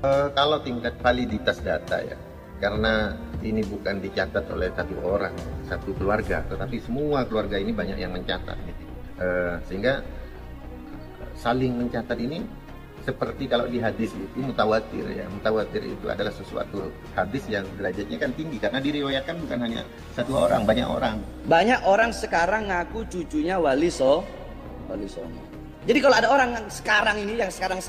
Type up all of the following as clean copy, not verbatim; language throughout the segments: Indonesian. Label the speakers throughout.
Speaker 1: Kalau tingkat validitas data ya, karena ini bukan dicatat oleh satu orang, satu keluarga, tetapi semua keluarga ini banyak yang mencatat, gitu. Sehingga saling mencatat ini seperti kalau di hadis itu mutawatir ya. Mutawatir itu adalah sesuatu hadis yang derajatnya kan tinggi karena diriwayatkan bukan hanya satu orang, banyak orang.
Speaker 2: Banyak orang sekarang ngaku cucunya Wali Songo. Jadi kalau ada orang yang sekarang ini, yang sekarang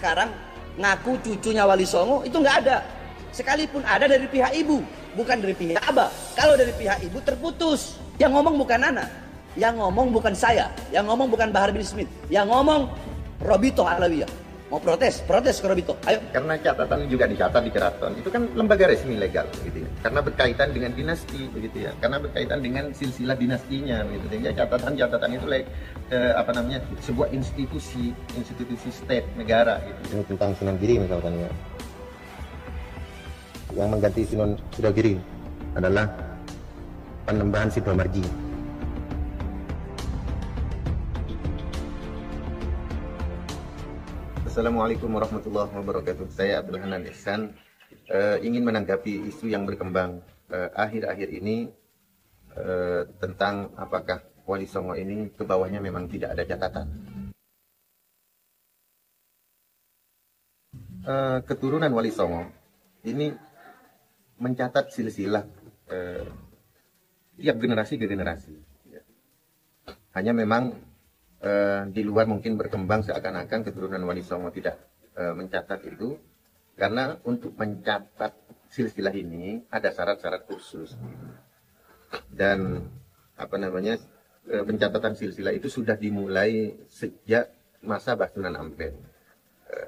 Speaker 2: ngaku cucunya Wali Songo, itu nggak ada. Sekalipun ada dari pihak ibu, bukan dari pihak abah. Kalau dari pihak ibu terputus. Yang ngomong bukan anak, yang ngomong bukan saya, yang ngomong bukan Bahar bin Smith, yang ngomong Robito Alawiyah. Mau protes ke Robito, ayo.
Speaker 1: Karena catatan juga dicatat di keraton, itu kan lembaga resmi legal, gitu ya. Karena berkaitan dengan dinasti, begitu ya. Karena berkaitan dengan silsilah dinastinya, gitu. Sehingga catatan itu sebuah institusi state negara, gitu.
Speaker 3: Ini tentang Sunan Giri misalkan ya. Yang mengganti Sunan Giri adalah Panembahan Sidomarji.
Speaker 1: Assalamualaikum warahmatullahi wabarakatuh. Saya Abdul Hanan Ihsan, ingin menanggapi isu yang berkembang akhir-akhir ini tentang apakah Wali Songo ini ke bawahnya memang tidak ada catatan. Keturunan Wali Songo ini mencatat silsilah tiap generasi ke generasi. Hanya memang di luar mungkin berkembang seakan-akan keturunan Wali Songo tidak mencatat itu, karena untuk mencatat silsilah ini ada syarat-syarat khusus, dan pencatatan silsilah itu sudah dimulai sejak masa Mbah Sunan Ampel.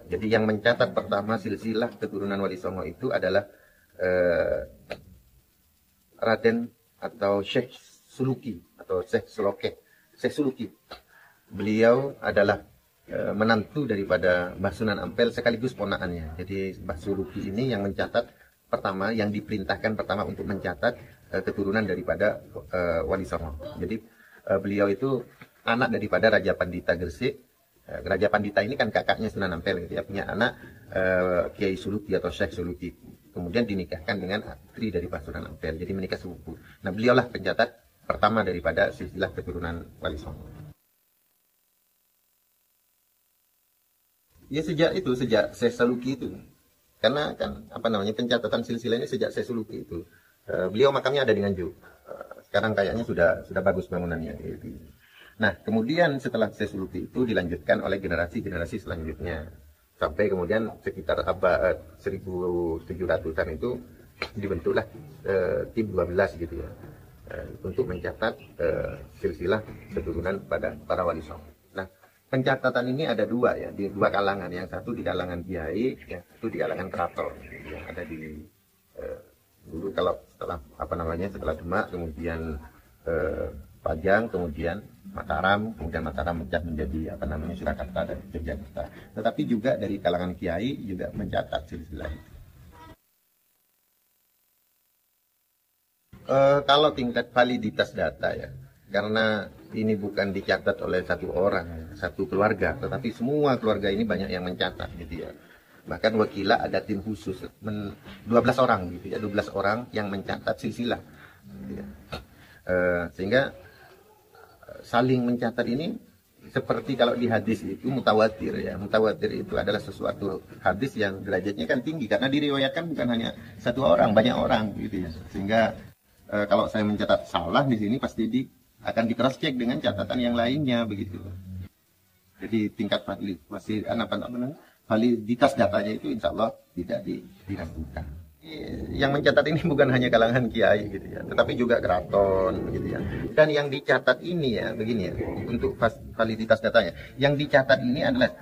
Speaker 1: Jadi yang mencatat pertama silsilah keturunan Wali Songo itu adalah Raden atau Syekh Suluki atau Syekh Suluki. Beliau adalah menantu daripada Mbah Sunan Ampel sekaligus ponakannya. Jadi Mbah Suluki ini yang mencatat pertama, yang diperintahkan pertama untuk mencatat keturunan daripada Wali Songo. Jadi beliau itu anak daripada Raja Pandita Gresik. Raja Pandita ini kan kakaknya Sunan Ampel, dia punya anak Kiai Suluki atau Syekh Suluki. Kemudian dinikahkan dengan putri dari Mbah Sunan Ampel, jadi menikah sepupu. Nah, beliaulah pencatat pertama daripada silsilah keturunan Wali Songo. Ya sejak Syekh Suluki itu. Karena kan pencatatan silsilahnya sejak Syekh Suluki itu. Beliau makamnya ada di Nganjuk. Sekarang kayaknya sudah bagus bangunannya gitu. Nah, kemudian setelah Syekh Suluki itu dilanjutkan oleh generasi-generasi selanjutnya. Sampai kemudian sekitar abad 1700-an itu dibentuklah tim 12 gitu ya. Untuk mencatat silsilah keturunan pada para Wali Songo. Nah, pencatatan ini ada dua ya, di dua kalangan. Yang satu di kalangan kiai, yang satu di kalangan keraton yang ada di dulu kalau setelah Demak, kemudian Pajang, kemudian Mataram pecah menjadi Surakarta dan Yogyakarta. Tetapi juga dari kalangan kiai juga mencatat silsilah itu. Kalau tingkat validitas data ya, karena ini bukan dicatat oleh satu orang, satu keluarga, tetapi semua keluarga ini banyak yang mencatat, gitu ya. Bahkan Wakila ada tim khusus 12 orang gitu ya, 12 orang yang mencatat silsilah, gitu ya. Sehingga saling mencatat ini seperti kalau di hadis itu mutawatir ya. Mutawatir itu adalah sesuatu hadis yang derajatnya kan tinggi karena diriwayatkan bukan hanya satu orang, banyak orang, gitu ya. Sehingga kalau saya mencatat salah di sini pasti akan di cross check dengan catatan yang lainnya, begitu. Jadi tingkat validitas datanya itu insya Allah tidak diragukan. Yang mencatat ini bukan hanya kalangan kiai gitu ya, tetapi juga keraton gitu ya. Dan yang dicatat ini ya begini ya, untuk validitas datanya, yang dicatat ini adalah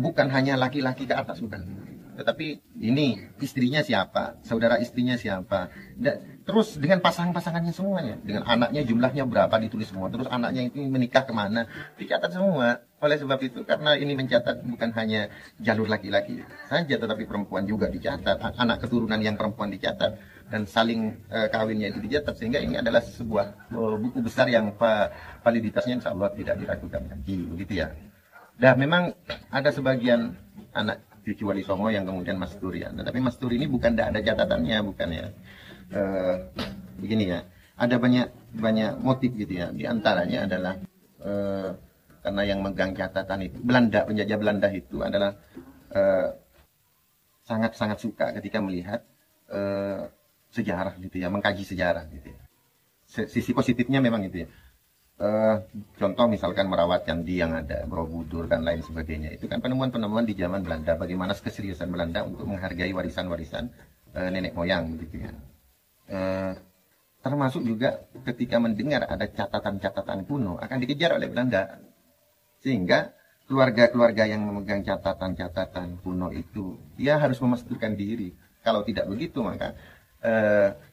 Speaker 1: bukan hanya laki-laki ke atas, bukan. Tetapi ini istrinya siapa, saudara istrinya siapa, terus dengan pasangannya semuanya, dengan anaknya jumlahnya berapa ditulis semua, terus anaknya itu menikah kemana, dicatat semua. Oleh sebab itu, karena ini mencatat bukan hanya jalur laki-laki saja, tetapi perempuan juga dicatat, anak keturunan yang perempuan dicatat, dan saling kawinnya itu dicatat, sehingga ini adalah sebuah buku besar yang validitasnya insya Allah tidak diragukan lagi, begitu ya. Dan memang ada sebagian anak cucu Wali Songo yang kemudian mastur ya. Tetapi mastur ini bukan, tidak ada catatannya, bukan ya. Begini ya, ada banyak motif gitu ya. Di antaranya adalah karena yang megang catatan itu Belanda, penjajah Belanda itu adalah sangat-sangat suka ketika melihat sejarah gitu ya, mengkaji sejarah gitu ya. Sisi positifnya memang itu ya. Contoh misalkan merawat candi yang ada, Borobudur dan lain sebagainya. Itu kan penemuan-penemuan di zaman Belanda, bagaimana keseriusan Belanda untuk menghargai warisan-warisan nenek moyang gitu ya. Termasuk juga ketika mendengar ada catatan-catatan kuno akan dikejar oleh Belanda. Sehingga keluarga-keluarga yang memegang catatan-catatan kuno itu dia harus memastikan diri. Kalau tidak begitu maka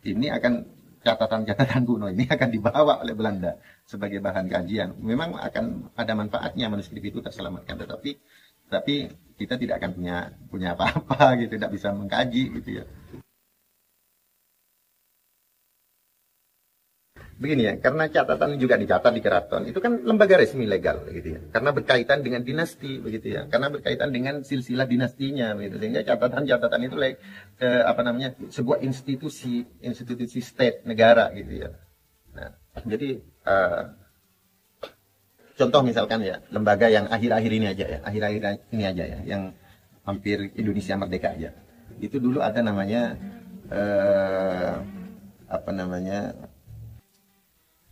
Speaker 1: ini akan catatan-catatan kuno ini akan dibawa oleh Belanda sebagai bahan kajian. Memang akan ada manfaatnya manuskrip itu terselamatkan, tapi kita tidak akan punya apa-apa gitu, tidak bisa mengkaji gitu ya. Begini ya, karena catatan juga dicatat di keraton, itu kan lembaga resmi legal gitu ya. Karena berkaitan dengan dinasti begitu ya. Karena berkaitan dengan silsilah dinastinya begitu. Sehingga catatan-catatan itu sebuah institusi state negara gitu ya. Nah, jadi contoh misalkan ya, lembaga yang akhir-akhir ini aja ya, yang hampir Indonesia merdeka aja. Itu dulu ada namanya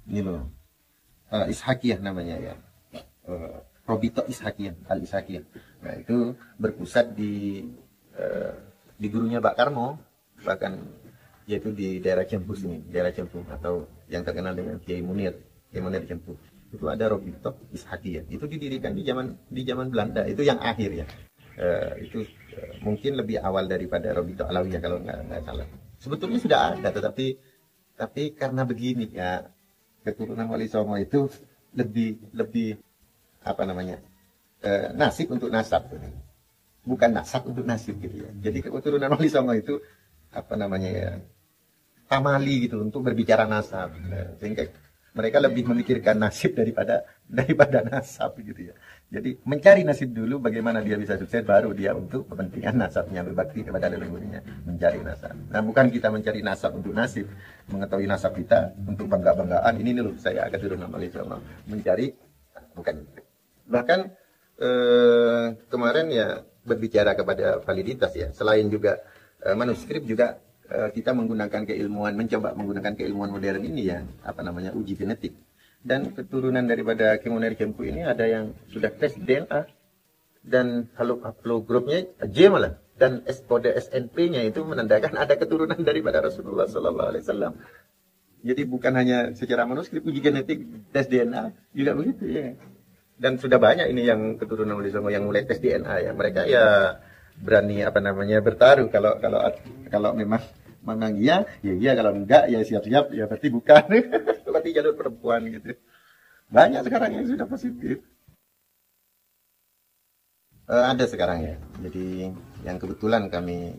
Speaker 1: ini loh, Ishakiyah namanya ya, Robito Ishakiyah, Al-Ishakiyah. Nah itu berpusat di gurunya Pak Karmo, bahkan yaitu di daerah Cempu sini, daerah Cempu atau yang terkenal dengan Kiai Munir Cempu. Itu ada Robito Ishakiyah. Itu didirikan di zaman Belanda. Itu yang akhir ya. Itu mungkin lebih awal daripada Robito Alawiyah kalau nggak salah. Sebetulnya sudah ada, tapi karena begini ya. Keturunan Wali Songo itu lebih nasib untuk nasab, bukan nasab untuk nasib gitu ya. Jadi keturunan Wali Songo itu pamali gitu untuk berbicara nasab, sehingga mereka lebih memikirkan nasib daripada nasab gitu ya. Jadi mencari nasib dulu, bagaimana dia bisa sukses, baru dia untuk kepentingan nasabnya, berbakti kepada leluhurnya, mencari nasab. Nah bukan kita mencari nasab untuk nasib, mengetahui nasab kita untuk bangga-banggaan, ini loh saya keturunan Wali Songo, mencari, bukan. Bahkan kemarin ya berbicara kepada validitas ya, selain juga manuskrip juga kita mencoba menggunakan keilmuan modern ini ya, uji genetik. Dan keturunan daripada Kemoner Cempu ini ada yang sudah tes DNA dan haplogrupnya J malah, dan kode SNP-nya itu menandakan ada keturunan daripada Rasulullah Sallallahu Alaihi Wasallam. Jadi bukan hanya secara manuskrip, uji genetik, tes DNA juga begitu ya. Dan sudah banyak ini yang keturunan Wali Songo yang mulai tes DNA ya. Mereka ya berani bertaruh kalau memang iya, kalau enggak ya siap-siap ya berarti bukan. Berarti jalur perempuan gitu. Banyak sekarang yang sudah positif. Ada sekarang ya. Jadi yang kebetulan kami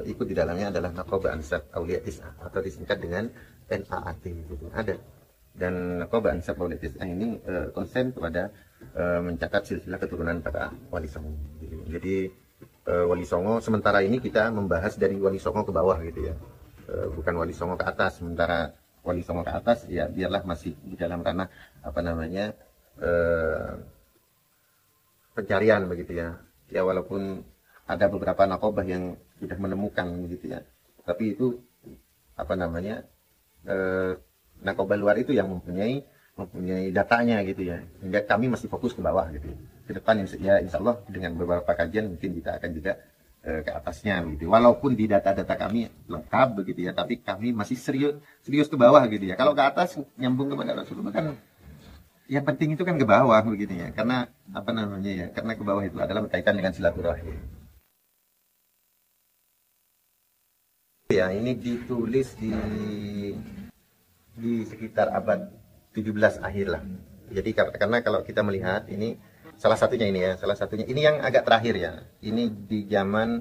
Speaker 1: ikut di dalamnya adalah Naqoba Ansab Aulia Tis'ah atau disingkat dengan NAAT gitu. Ada. Dan Naqoba Ansab Aulia Tis'ah ini konsen kepada mencatat silsilah keturunan para Wali Songo. Jadi Wali Songo sementara ini kita membahas dari Wali Songo ke bawah gitu ya. Bukan Wali Songo ke atas. Sementara Wali Songo ke atas ya biarlah masih di dalam ranah pencarian begitu ya. Ya walaupun ada beberapa nakobah yang sudah menemukan begitu ya. Tapi itu nakobah luar itu yang mempunyai datanya gitu ya. Sehingga kami masih fokus ke bawah gitu. Ke depan ya insya Allah dengan beberapa kajian mungkin kita akan juga ke atasnya gitu. Walaupun di data-data kami lengkap begitu ya, tapi kami masih serius ke bawah gitu ya. Kalau ke atas nyambung kepada Rasulullah kan yang penting itu kan ke bawah begitu ya. Karena karena ke bawah itu adalah berkaitan dengan silaturahim. Ya, ini ditulis di sekitar abad 17 akhir lah. Jadi karena kalau kita melihat ini salah satunya ini yang agak terakhir ya. Ini di zaman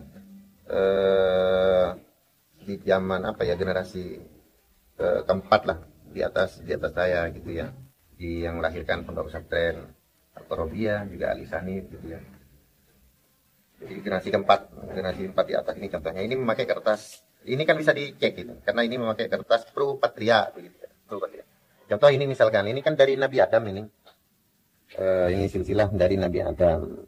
Speaker 1: generasi keempat lah, di atas saya gitu ya. Yang melahirkan pondok pesantren Al-Qarobiyah juga Ali Sanif gitu ya. Jadi Jadi generasi keempat di atas ini contohnya. Ini memakai kertas, ini kan bisa dicek gitu, karena ini memakai kertas pro patria begitu. Pro patria. Contoh ini misalkan, ini kan dari Nabi Adam ini. Ini silsilah dari Nabi Adam.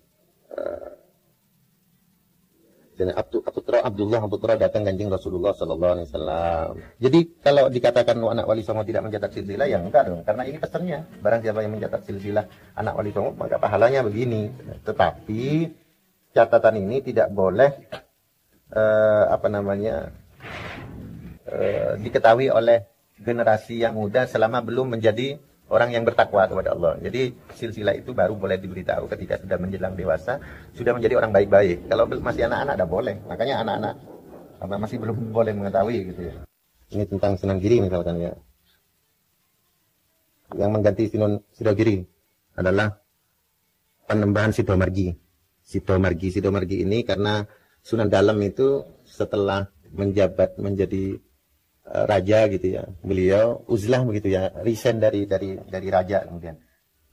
Speaker 1: Dan Abdullah datang Kanjeng Rasulullah Sallallahu Alaihi Wasallam. Jadi kalau dikatakan anak Wali Songo tidak mencatat silsilah, ya enggak dong, karena ini pesannya. Barang siapa yang mencatat silsilah anak Wali Songo, maka pahalanya begini. Tetapi catatan ini tidak boleh diketahui oleh generasi yang muda selama belum menjadi orang yang bertakwa kepada Allah. Jadi silsilah itu baru boleh diberitahu ketika sudah menjelang dewasa, sudah menjadi orang baik-baik. Kalau masih anak-anak tidak boleh. Makanya anak-anak masih belum boleh mengetahui gitu ya. Ini tentang Sunan Giri misalkan ya. Yang mengganti Sunan Giri adalah Panembahan Sidomargi. Sidomargi ini karena Sunan Dalem itu setelah menjabat menjadi raja gitu ya, beliau uzlah begitu ya, resign dari raja.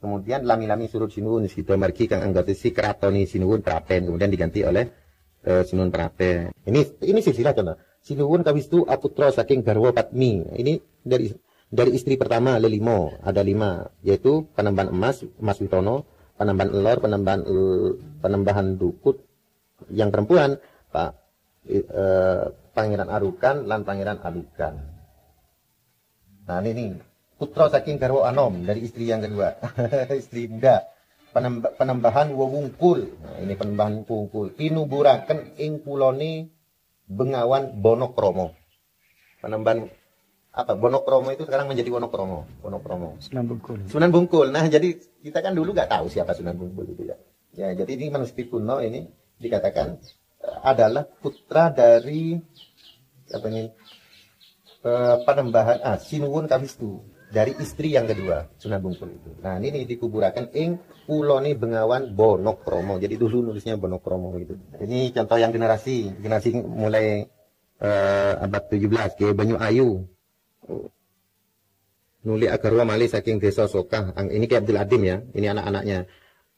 Speaker 1: Kemudian lami-lami surut Sinuwun Sidomargi kang anggotesi keratoni Sinuwun Praten, kemudian diganti oleh Sinuwun Praten. Ini silsilah contoh. Sinuwun kawistu aputra saking garwa Padmi. Ini dari istri pertama Lelimo, ada 5, yaitu Panembahan Emas Witono, Panembahan Elor, Panembahan Dukut. Yang perempuan Pak Pangeran Arukan lan Pangeran Alukan. Nah ini putra saking garwa Anom dari istri yang kedua. Istri muda. Panembahan Wewungkul. Nah, ini Panembahan Wewungkul. Tinuburaken ing kulone Bengawan Bonokromo. Panembahan Bonokromo itu sekarang menjadi Wonokromo. Sunan Bungkul. Nah jadi kita kan dulu nggak tahu siapa Sunan Bungkul itu ya. Ya jadi ini manuskrip kuno ini dikatakan adalah putra dari Panembahan Sinuwun Kawistu dari istri yang kedua Sunan Bungkul itu. Nah ini dikuburakan ing kulone Bengawan Bonokromo. Jadi dulu nulisnya Bonokromo gitu. Ini contoh yang generasi mulai abad 17 ke Banyu Ayu. Nuli agarwa malih saking desa Sokah. Ini ke Abdul Adim ya. Ini anak-anaknya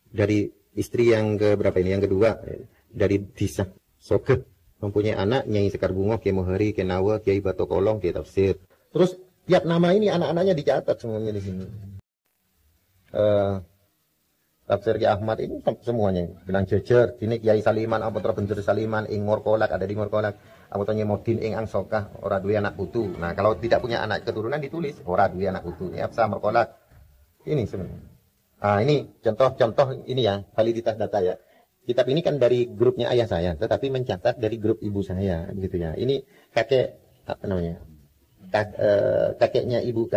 Speaker 1: dari istri yang ke berapa ini? Yang kedua dari desa Sokeh, mempunyai anak Nyai Sekar Bungo, Kiai Mohari, Kiai Nawa, Kiai Batu Kolong, Kiai Tafsir. Terus tiap nama ini anak-anaknya dicatat semuanya di sini. Tafsir Kiai Ahmad ini semuanya bilang jejer. Ini Kiai Saliman, Aputra Benjer Saliman, ing Ngorkolak, ada di Ngorkolak. Aputra Nyemodin, ing Angsokah, ora duwe anak putu. Nah kalau tidak punya anak keturunan ditulis ora duwe anak putu. Ini Absa Ngorkolak. Ini sebenarnya. Nah ini contoh ini ya validitas data ya. Kitab ini kan dari grupnya ayah saya, tetapi mencatat dari grup ibu saya, gitu ya. Ini kakek kakeknya ibu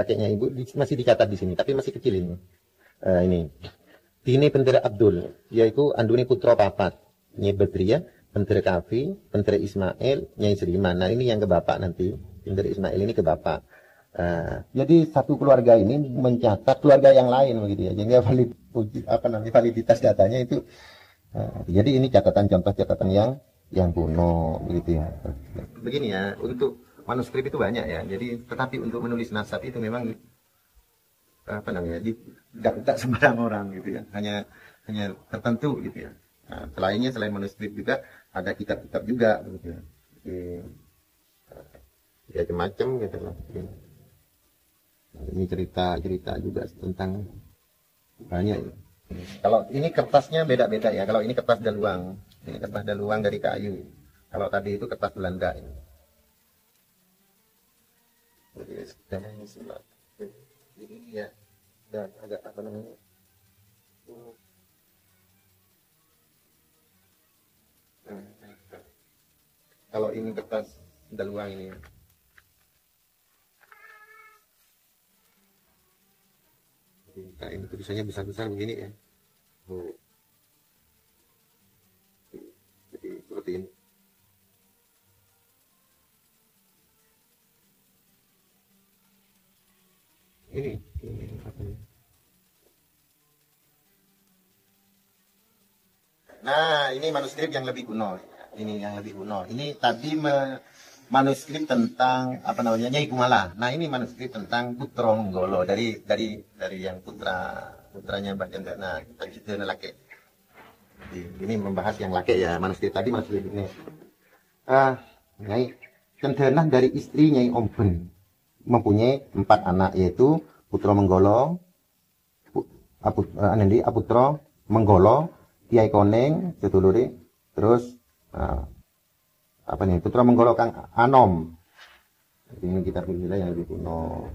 Speaker 1: masih dicatat di sini, tapi masih kecil ini. Ini Dini Pentera Abdul, yaitu andune putra papat, Nyai Badriyah, Pentera Kafi, Pentera Ismail, Nyai Seriman. Nah ini yang ke bapak nanti, Pentera Ismail ini ke bapak. Jadi satu keluarga ini mencatat keluarga yang lain begitu ya. Jadi validitas datanya itu. Jadi ini contoh-catatan yang kuno begitu ya. Begini ya, untuk manuskrip itu banyak ya. Jadi tetapi untuk menulis nasab itu memang tidak sembarang orang gitu ya. Hanya tertentu gitu ya. Nah, selain manuskrip juga ada kitab-kitab juga gitu ya. Ya macam-macam gitu loh. Ini cerita juga tentang banyak ya. Kalau ini kertasnya beda-beda ya. Kalau ini kertas daluang, dari kayu. Kalau tadi itu kertas Belanda. Ini ya, dan agak kalau ini kertas daluang ini. Nah, ini tulisannya besar-besar begini ya. Jadi seperti ini. Ini apa ya? Nah, ini manuskrip yang lebih kuno. Ini tadi manuskrip tentang Nyai Kumala. Nah, ini manuskrip tentang Putra Nunggolo dari yang putranya Mbah Cendana, kita laki. Ini membahas yang laki ya, manusia tadi masih ini. Nyai Cenderenah dari istri Nyai Omben mempunyai 4 anak, yaitu Putra Menggolo, Aputro Menggolo, Kiai Koneng, sedulure, terus Putra Menggolo Kang Anom. Ini kita pilih yang lebih kuno.